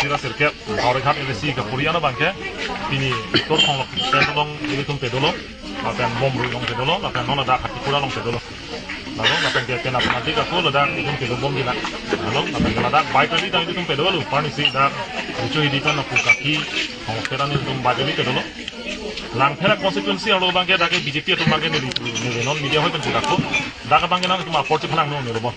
sira sirke Haurighat LSC ke Puriana bangke ini tor khong pedolong ini tum pedolong akan bom long pedolong akan nona dak hati pura long pedolong lalu akan ke kena penalti ka ko dak itu pedolong bom dina lalu akan kena dak baik tadi dak itu pedolong parnisi dak lucu hidikan aku kaki khong peran itu bajeli pedolong langkah konstituensi alo bangke dak BJP itu bangke ni non media hoy pencudak ko dak bangke nang itu ma porti phalang no ni lobo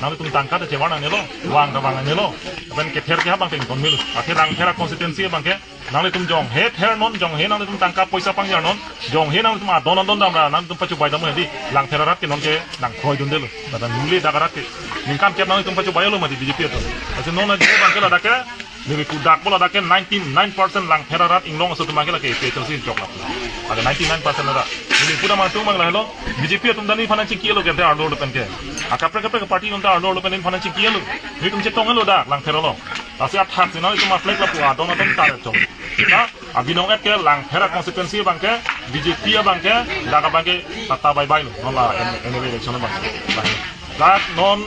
nanti tum tangka de cewana nelo wang da wang nelo ben ke ther ke ha bang teng kon milu ate rang thera constituency bang ke nanti tum jong he ther non jong he nanti tum tangka poisa pang jar non jong he nanti tum adon don dam nanti tum pacu bai dam di lang thera rat ke non ke nang khoi dun delu da nuli da garat ke ningkan ke nanti tum pacu bai lo mati BJP to ase non na bang ke la da ke lebih kudak bola da ke 99% lang thera rat inglong so tum bang ke la ke chelsea jok la ada 99% la ini pura ma tum bang la hello BJP tum dani financial kielo ke te ardo lo pen ke akapre ke parti non ta ardo lo pen financial kielo ni tum cetong lo da lang thera lo asi athak sina itu ma flek la puwa don don ta chong kita abinong et ke lang thera constituency bang ke BJP bang ke daga bang ke tata bye bye lo non la anyway election bang that non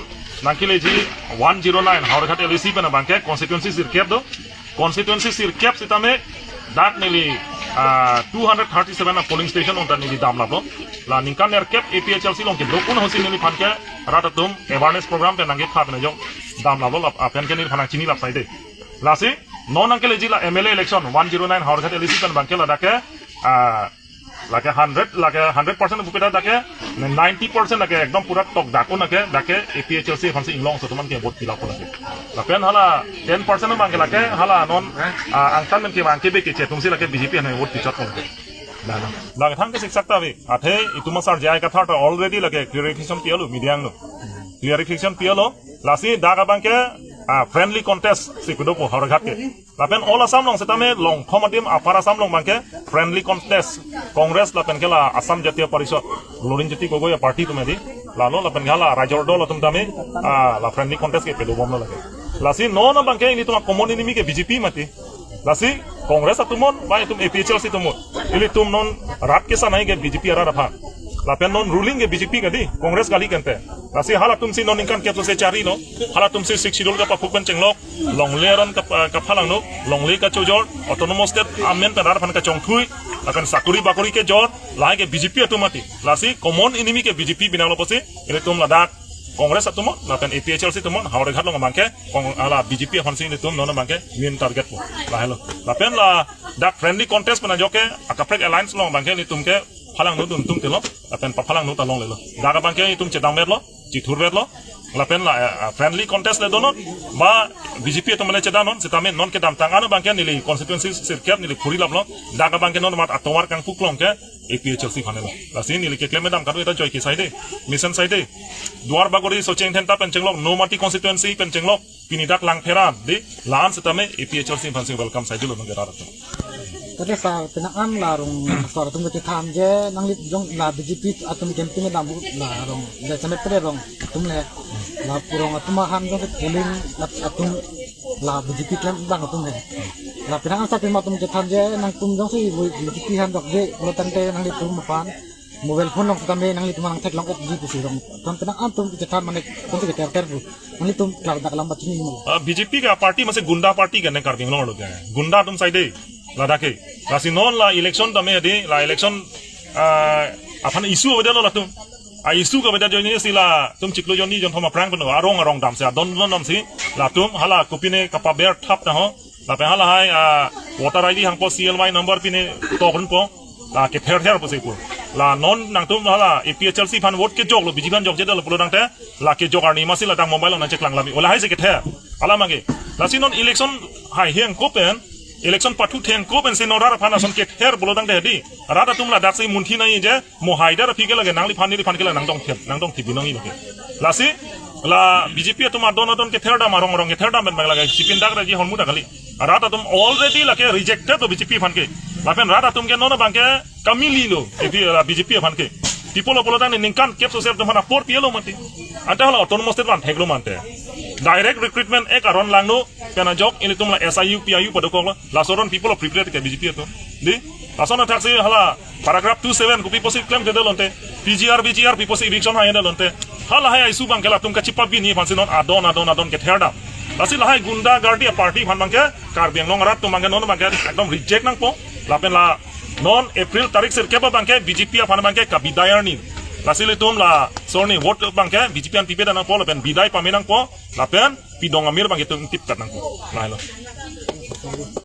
nangkileji 109 Haurighat LSC pena bang ke constituency sirkep do constituency sirkep sitame dak nili 237 polling station on nili dam lablo la ningkan erkep APHLC long ke dokun hosin nili phanke ratatum awareness program pe nange phat na jong dam lablo apen ke nili phana chini lap saide lasi non nangkileji la MLA election 109 Haurighat LSC pen bang ke la dake lake 100% bukeda dake 90% lake ekdom pura tok dako nake dake APHLC fansi inglong so teman ke vote pilak ko lake lapen hala 10% bang ke lake hala non angkan men ke bang ke be ke chetumsi lake BJP ne vote pichot ko lake thang ke siksakta be athe ituma sar jai ka thata already lake clarification pialo media no clarification pialo lasi daga bang ke friendly contest sikudo po Haurighat ke lapen all asam long setame long khomadim apara asam long bangke friendly contest congress lapen kela Assam Jatiya Parishad Lorin Jati gogo ya party tumedi lalo lapen kala rajor do latum tame la friendly contest ke pedo bom lage lasi no na bangke ini tuma common enemy ke BJP mati lasi congress atumon ba itum APHLC tumon ili tum non rat ke sanai ke BJP ara rafa lapen non ruling ke BJP kadi congress kali kante lasi hala tum si non ingkan ke se cari no hala tum si siksidol ka papupen cenglok longleran ka phalang no longle ka chojor autonomous state amen ta rar phan ka chongthui akan sakuri bakuri ke jor lai ke BJP atumati lasi common enemy ke BJP binalo pasi ile tum ladak congress atumo lapen APHLC tumon Haurighat lo ngangke ala BJP fansi ile tum non mangke main target po la hello lapen la dak friendly contest pena joke akaprek alliance lo mangke ni tum ke phalang no tum telo lapen phalang no talong le lo daga bangke itum cetang mer lo citur mer lo lapen la friendly contest le dono ba BJP to mane cedanon sitame non ke dam tangano bangke nili constituency sirkep nili puri lablo daga bangke non mat atowar kang puklong ke APHLC khanelo lasi nili ke claim dam kadu eta joy ki side mission side duar bagori socheng thenta pencenglok no mati constituency pencenglok pinidak lang phera de lan sitame APHLC fansi welcome side lo ngara rato tadi sa pinakam larong suara tunggu titan je nang lit jong la BJP atum camping na larong da sampai pere rong atum le la purong atum ham jong polling atum la BJP kan bang atum le la pinakam sa pinakam atum titan je nang tum jong si BJP han dok je lo tante nang lit tum pan mobile phone long tambe nang lit mang tek long op ji pusi rong kan pinakam tum titan mane tum ke ter bu nang lit tum klar dak lambat ni BJP ka party mase gunda party kan karbing long lo gunda tum side ladake lasi non la election tame ade la election aphan isu obeda lo latum isu ka beda joni sila tum chiklo joni jon thoma prang bano arong dam se don si latum hala kopine kapaber thap ta ho la pe hala hai voter ID hang po CLY number pine to kon po la ke ther po se po la non nang tum hala APHLC fan vote ke jog lo BJP fan jog je lo pulo dang te la ke jog arni masila dang mobile na cheklang lami ola hai se ke ther ala mage lasi non election hai hiang kopen election patu theng ko ben se nodar phana son ke ther bolodang de di rada tumla dak sei munthi nai je mo haidar phike lage nangli phan ke la nang dong thibi nang lage lasi la BJP tuma don ke ther da marong ke ther da ben bang lage chipin dak raji honmu da kali rada tum already lake rejected to BJP phan ke lapen rada tum ke non bang ke kamili lo BJP phan ke people bolodang ni ningkan kep so sel tumana por pielo mati anta hala autonomous state ban theglo mante direct recruitment ek aron langno kana jok ini tumla SIU PIU padokol la soron people of prepare ke BJP to di asona taxi hala paragraph 27 ko people claim de lonte BGR people eviction ha enda lonte hala hai isu bang kala tum ka chipa bi ni fansi non adon ke therda Lasi lahai gunda gardi party phan bangke karbiang nong rat tu bangke non bangke ekdom reject nang po lapen la non April tarik sir ke bangke BJP phan bangke ka bidayar ni lasi litum la sorni vote bangke BJP an pipe nang po lapen bidai pamenang po lapen pidong amir bangke tu tip kat nang po lah lo